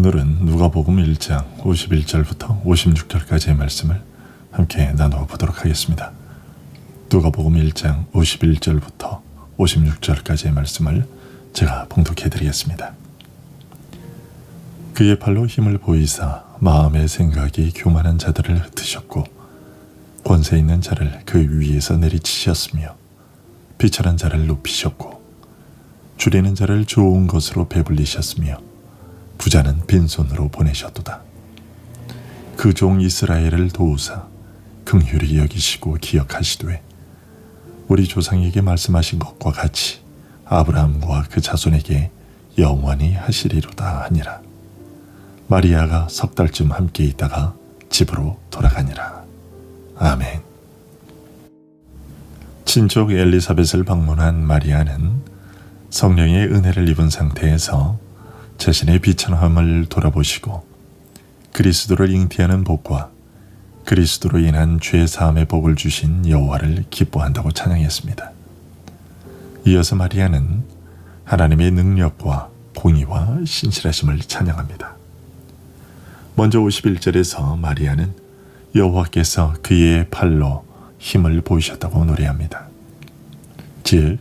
오늘은 누가복음 1장 51절부터 56절까지의 말씀을 함께 나누어 보도록 하겠습니다. 누가복음 1장 51절부터 56절까지의 말씀을 제가 봉독해 드리겠습니다. 그의 팔로 힘을 보이사 마음의 생각이 교만한 자들을 흩으셨고 권세 있는 자를 그 위에서 내리치셨으며 비천한 자를 높이셨고 줄이는 자를 좋은 것으로 배불리셨으며 부자는 빈손으로 보내셨도다. 그 종 이스라엘을 도우사 긍휼히 여기시고 기억하시되 우리 조상에게 말씀하신 것과 같이 아브라함과 그 자손에게 영원히 하시리로다 하니라. 마리아가 석 달쯤 함께 있다가 집으로 돌아가니라. 아멘. 친족 엘리사벳을 방문한 마리아는 성령의 은혜를 입은 상태에서 자신의 비천함을 돌아보시고 그리스도를 잉태하는 복과 그리스도로 인한 죄 사함의 복을 주신 여호와를 기뻐한다고 찬양했습니다. 이어서 마리아는 하나님의 능력과 공의와 신실하심을 찬양합니다. 먼저 51절에서 마리아는 여호와께서 그의 팔로 힘을 보이셨다고 노래합니다. 즉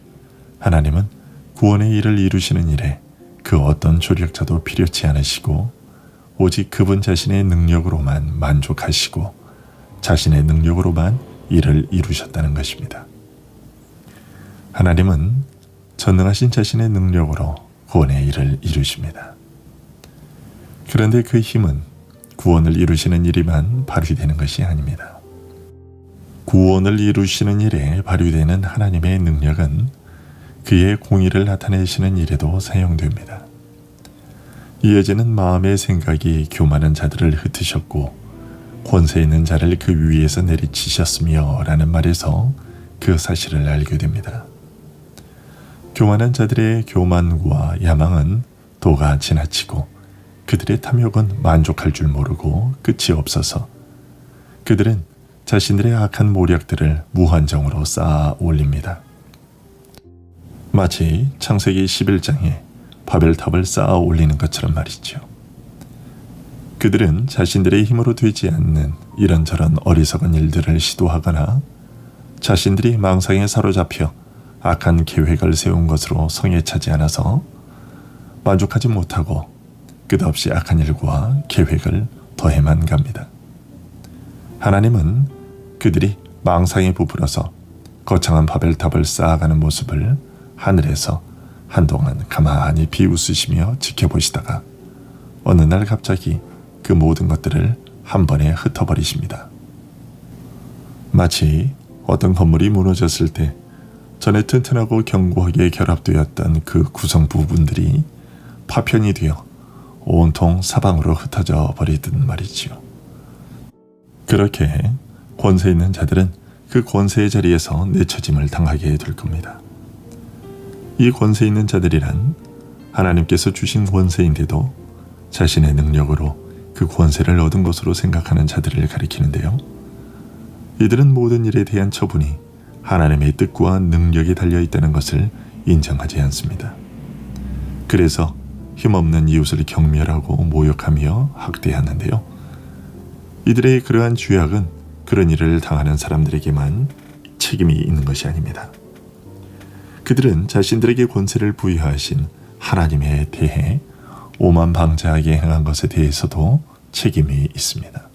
하나님은 구원의 일을 이루시는 일에 그 어떤 조력자도 필요치 않으시고 오직 그분 자신의 능력으로만 만족하시고 자신의 능력으로만 일을 이루셨다는 것입니다. 하나님은 전능하신 자신의 능력으로 구원의 일을 이루십니다. 그런데 그 힘은 구원을 이루시는 일에만 발휘되는 것이 아닙니다. 구원을 이루시는 일에 발휘되는 하나님의 능력은 그의 공의를 나타내시는 일에도 사용됩니다. 이어지는 마음의 생각이 교만한 자들을 흩으셨고 권세 있는 자를 그 위에서 내리치셨으며 라는 말에서 그 사실을 알게 됩니다. 교만한 자들의 교만과 야망은 도가 지나치고 그들의 탐욕은 만족할 줄 모르고 끝이 없어서 그들은 자신들의 악한 모략들을 무한정으로 쌓아 올립니다. 마치 창세기 11장에 바벨탑을 쌓아 올리는 것처럼 말이죠. 그들은 자신들의 힘으로 되지 않는 이런저런 어리석은 일들을 시도하거나 자신들이 망상에 사로잡혀 악한 계획을 세운 것으로 성에 차지 않아서 만족하지 못하고 끝없이 악한 일과 계획을 더해만 갑니다. 하나님은 그들이 망상에 부풀어서 거창한 바벨탑을 쌓아가는 모습을 하늘에서 한동안 가만히 비웃으시며 지켜보시다가 어느 날 갑자기 그 모든 것들을 한 번에 흩어버리십니다. 마치 어떤 건물이 무너졌을 때 전에 튼튼하고 견고하게 결합되었던 그 구성 부분들이 파편이 되어 온통 사방으로 흩어져 버리듯 말이지요. 그렇게 권세 있는 자들은 그 권세의 자리에서 내쳐짐을 당하게 될 겁니다. 이 권세 있는 자들이란 하나님께서 주신 권세인데도 자신의 능력으로 그 권세를 얻은 것으로 생각하는 자들을 가리키는데요. 이들은 모든 일에 대한 처분이 하나님의 뜻과 능력이 달려있다는 것을 인정하지 않습니다. 그래서 힘없는 이웃을 경멸하고 모욕하며 학대하는데요. 이들의 그러한 죄악은 그런 일을 당하는 사람들에게만 책임이 있는 것이 아닙니다. 그들은 자신들에게 권세를 부여하신 하나님에 대해 오만방자하게 행한 것에 대해서도 책임이 있습니다.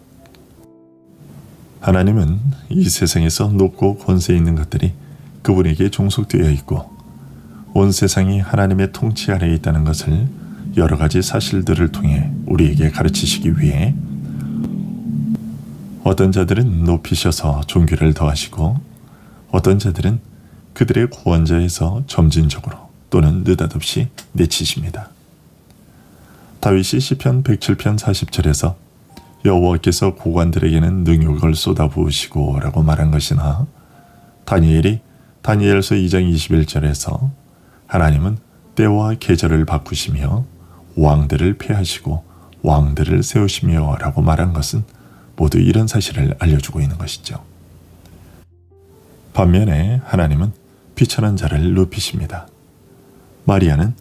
하나님은 이 세상에서 높고 권세 있는 것들이 그분에게 종속되어 있고 온 세상이 하나님의 통치 아래에 있다는 것을 여러 가지 사실들을 통해 우리에게 가르치시기 위해 어떤 자들은 높이셔서 존귀를 더하시고 어떤 자들은 그들의 구원자에서 점진적으로 또는 느닷없이 내치십니다. 다윗이 시편 107편 40절에서 여호와께서 고관들에게는 능욕을 쏟아부으시고 라고 말한 것이나 다니엘이 다니엘서 2장 21절에서 하나님은 때와 계절을 바꾸시며 왕들을 폐하시고 왕들을 세우시며 라고 말한 것은 모두 이런 사실을 알려주고 있는 것이죠. 반면에 하나님은 비천한 자를 높이십니다. 마리아는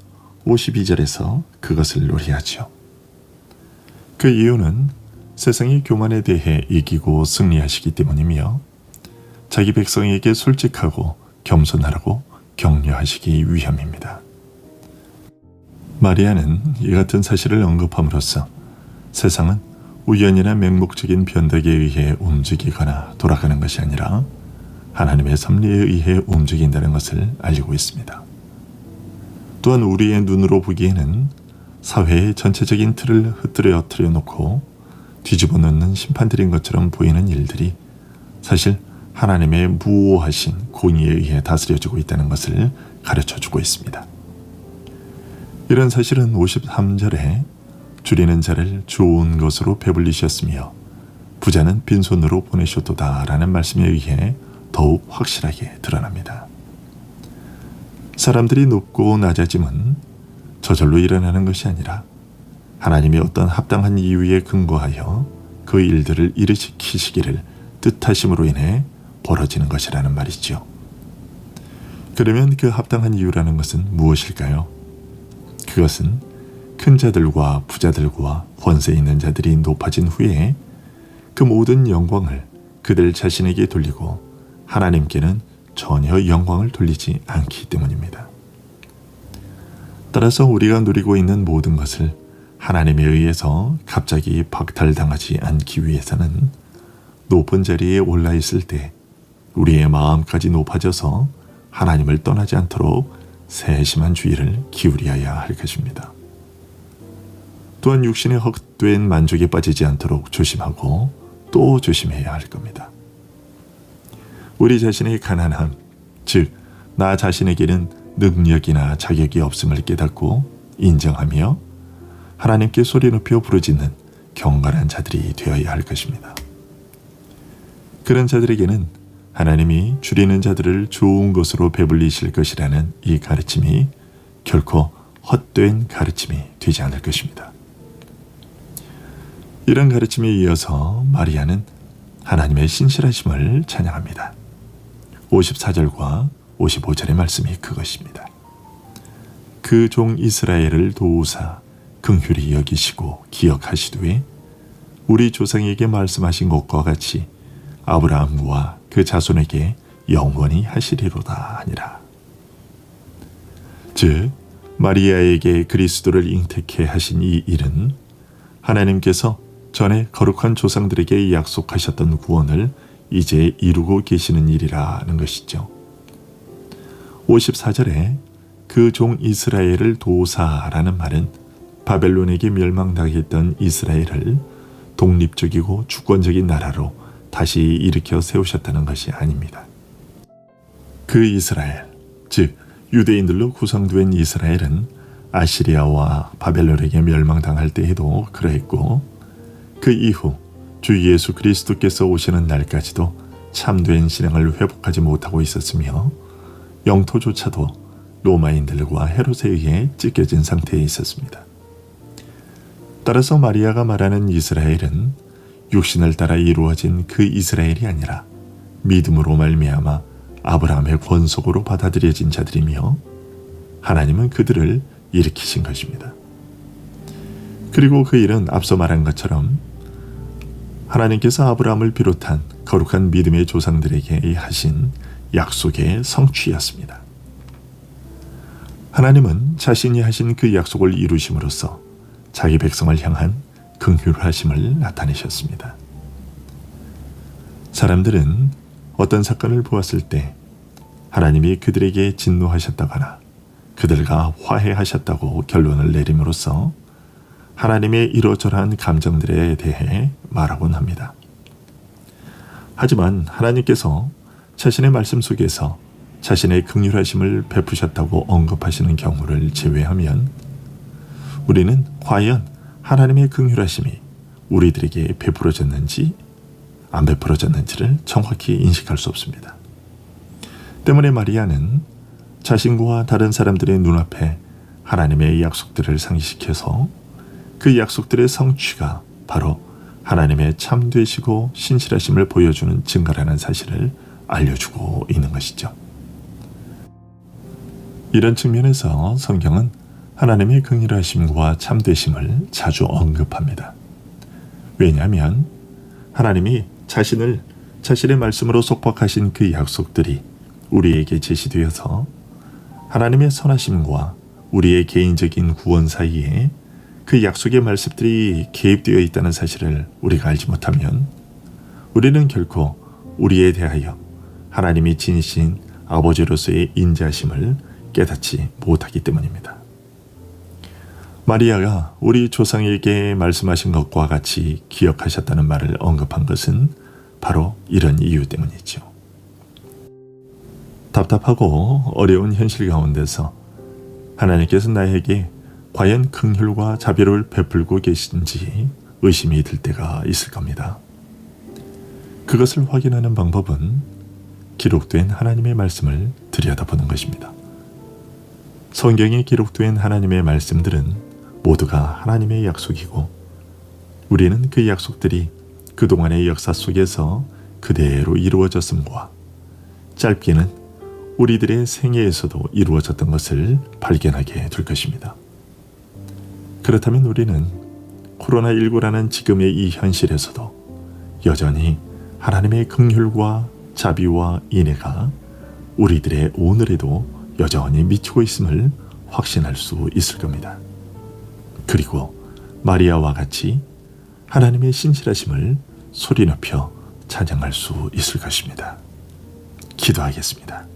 52절에서 그것을 노래하죠. 그 이유는 세상의 교만에 대해 이기고 승리하시기 때문이며 자기 백성에게 솔직하고 겸손하라고 격려하시기 위함입니다. 마리아는 이 같은 사실을 언급함으로써 세상은 우연이나 맹목적인 변덕에 의해 움직이거나 돌아가는 것이 아니라 하나님의 섭리에 의해 움직인다는 것을 알리고 있습니다. 또한 우리의 눈으로 보기에는 사회의 전체적인 틀을 흐트러뜨려 놓고 뒤집어 놓는 심판들인 것처럼 보이는 일들이 사실 하나님의 무오하신 공의에 의해 다스려지고 있다는 것을 가르쳐주고 있습니다. 이런 사실은 53절에 줄이는 자를 좋은 것으로 배불리셨으며 부자는 빈손으로 보내셨도다 라는 말씀에 의해 더욱 확실하게 드러납니다. 사람들이 높고 낮아짐은 저절로 일어나는 것이 아니라 하나님이 어떤 합당한 이유에 근거하여 그 일들을 일으키시기를 뜻하심으로 인해 벌어지는 것이라는 말이죠. 그러면 그 합당한 이유라는 것은 무엇일까요? 그것은 큰 자들과 부자들과 권세 있는 자들이 높아진 후에 그 모든 영광을 그들 자신에게 돌리고 하나님께는 전혀 영광을 돌리지 않기 때문입니다. 따라서 우리가 누리고 있는 모든 것을 하나님에 의해서 갑자기 박탈당하지 않기 위해서는 높은 자리에 올라 있을 때 우리의 마음까지 높아져서 하나님을 떠나지 않도록 세심한 주의를 기울여야 할 것입니다. 또한 육신의 헛된 만족에 빠지지 않도록 조심하고 또 조심해야 할 겁니다. 우리 자신의 가난함, 즉 나 자신에게는 능력이나 자격이 없음을 깨닫고 인정하며 하나님께 소리 높여 부르짖는 경건한 자들이 되어야 할 것입니다. 그런 자들에게는 하나님이 줄이는 자들을 좋은 것으로 배불리실 것이라는 이 가르침이 결코 헛된 가르침이 되지 않을 것입니다. 이런 가르침에 이어서 마리아는 하나님의 신실하심을 찬양합니다. 54절과 55절의 말씀이 그것입니다. 그 종 이스라엘을 도우사 긍휼히 여기시고 기억하시되 우리 조상에게 말씀하신 것과 같이 아브라함과 그 자손에게 영원히 하시리로다 하니라. 즉 마리아에게 그리스도를 잉태케 하신 이 일은 하나님께서 전에 거룩한 조상들에게 약속하셨던 구원을 이제 이루고 계시는 일이라는 것이죠. 54절에 그 종 이스라엘을 도우사라는 말은 바벨론에게 멸망당했던 이스라엘을 독립적이고 주권적인 나라로 다시 일으켜 세우셨다는 것이 아닙니다. 그 이스라엘, 즉 유대인들로 구성된 이스라엘은 아시리아와 바벨론에게 멸망당할 때에도 그러했고 그 이후 주 예수 그리스도께서 오시는 날까지도 참된 신앙을 회복하지 못하고 있었으며 영토조차도 로마인들과 헤롯에 의해 찢겨진 상태에 있었습니다. 따라서 마리아가 말하는 이스라엘은 육신을 따라 이루어진 그 이스라엘이 아니라 믿음으로 말미암아 아브라함의 권속으로 받아들여진 자들이며 하나님은 그들을 일으키신 것입니다. 그리고 그 일은 앞서 말한 것처럼 하나님께서 아브라함을 비롯한 거룩한 믿음의 조상들에게 하신 약속의 성취였습니다. 하나님은 자신이 하신 그 약속을 이루심으로써 자기 백성을 향한 긍휼하심을 나타내셨습니다. 사람들은 어떤 사건을 보았을 때 하나님이 그들에게 진노하셨다거나 그들과 화해하셨다고 결론을 내림으로써 하나님의 이러저러한 감정들에 대해 말하곤 합니다. 하지만 하나님께서 자신의 말씀 속에서 자신의 긍휼하심을 베푸셨다고 언급하시는 경우를 제외하면 우리는 과연 하나님의 긍휼하심이 우리들에게 베풀어졌는지 안 베풀어졌는지를 정확히 인식할 수 없습니다. 때문에 마리아는 자신과 다른 사람들의 눈앞에 하나님의 약속들을 상기시켜서 그 약속들의 성취가 바로 하나님의 참되시고 신실하심을 보여주는 증거라는 사실을 알려주고 있는 것이죠. 이런 측면에서 성경은 하나님의 긍휼하심과 참되심을 자주 언급합니다. 왜냐하면 하나님이 자신의 말씀으로 속박하신 그 약속들이 우리에게 제시되어서 하나님의 선하심과 우리의 개인적인 구원 사이에 그 약속의 말씀들이 개입되어 있다는 사실을 우리가 알지 못하면 우리는 결코 우리에 대하여 하나님이 지니신 아버지로서의 인자심을 깨닫지 못하기 때문입니다. 마리아가 우리 조상에게 말씀하신 것과 같이 기억하셨다는 말을 언급한 것은 바로 이런 이유 때문이죠. 답답하고 어려운 현실 가운데서 하나님께서 나에게 과연 긍휼과 자비를 베풀고 계신지 의심이 들 때가 있을 겁니다. 그것을 확인하는 방법은 기록된 하나님의 말씀을 들여다보는 것입니다. 성경에 기록된 하나님의 말씀들은 모두가 하나님의 약속이고 우리는 그 약속들이 그동안의 역사 속에서 그대로 이루어졌음과 짧게는 우리들의 생애에서도 이루어졌던 것을 발견하게 될 것입니다. 그렇다면 우리는 코로나19라는 지금의 이 현실에서도 여전히 하나님의 긍휼과 자비와 인애가 우리들의 오늘에도 여전히 미치고 있음을 확신할 수 있을 겁니다. 그리고 마리아와 같이 하나님의 신실하심을 소리 높여 찬양할 수 있을 것입니다. 기도하겠습니다.